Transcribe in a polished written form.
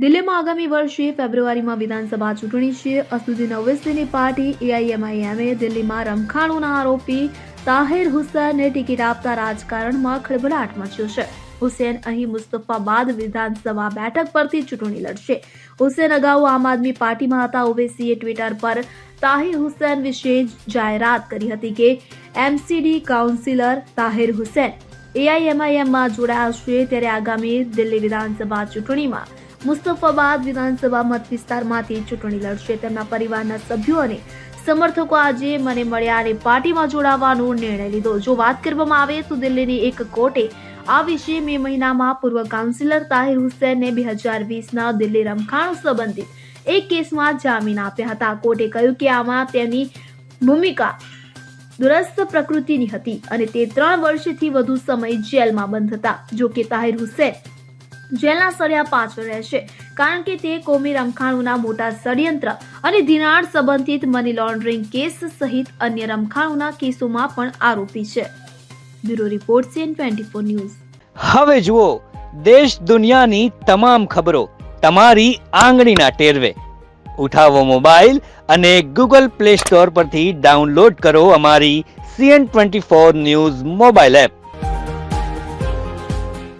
દિલ્હીમાં આગામી વર્ષે ફેબ્રુઆરીમાં વિધાનસભા ચૂંટણી છે. અસદુદ્દીન ઓવૈસીની પાર્ટી એઆઈએમઆઈએમે દિલ્હીમાં રમખાણોના આરોપી તાહિર હુસૈનને ટિકિટ આપતા રાજકારણમાં ખળભળાટ મચ્યો છે. હુસૈન અહીં મુસ્તફાબાદ વિધાનસભા બેઠક પરથી ચૂંટણી લડશે. હુસૈન અગાઉ આમ આદમી પાર્ટીમાં હતા. ઓવૈસીએ ટ્વિટર પર તાહિર હુસૈન વિશે જાહેરાત કરી હતી કે એમસીડી કાઉન્સિલર તાહિર હુસૈન એઆઈએમઆઈએમમાં જોડાયા છે. ત્યારે આગામી દિલ્હી વિધાનસભા ચૂંટણીમાં મુસ્તફાબાદ વિધાનસભા મત વિસ્તારમાંથી ચૂંટણી લડશે. તેમના પરિવારના સભ્યો અને સમર્થકો આજે મને મળ્યા અને પાર્ટીમાં જોડાવાનો નિર્ણય લીધો. જો વાત કરવામાં આવે તો દિલ્હીની એક કોર્ટે આ વિશે મે મહિનામાં પૂર્વ કાઉન્સિલર તાહિર હુસૈનને 2020ના દિલ્હી રમખાણો સંબંધિત એક કેસમાં જામીન આપ્યા હતા. કોર્ટે કહ્યું કે આમાં તેની ભૂમિકા દુરસ્ત પ્રકૃતિની હતી અને તે 3 વર્ષથી વધુ સમય જેલમાં બંધ હતા. જો કે તાહિર હુસૈન જેલના સળિયા પાછળ રહેશે કારણ કે તે કોમી રમખાણોના મોટા ષડયંત્ર અને ધિરાણ સંબંધિત મની લોન્ડરિંગ કેસ સહિત અન્ય રમખાણોના કેસોમાં પણ આરોપી છે. Bureau report CN24 news. હવે જુઓ દેશ દુનિયાની તમામ ખબરો તમારી આંગળીના ટેરવે. ઉઠાવો મોબાઈલ અને Google Play Store પરથી ડાઉનલોડ કરો અમારી CN24 ન્યૂઝ મોબાઈલ એપ.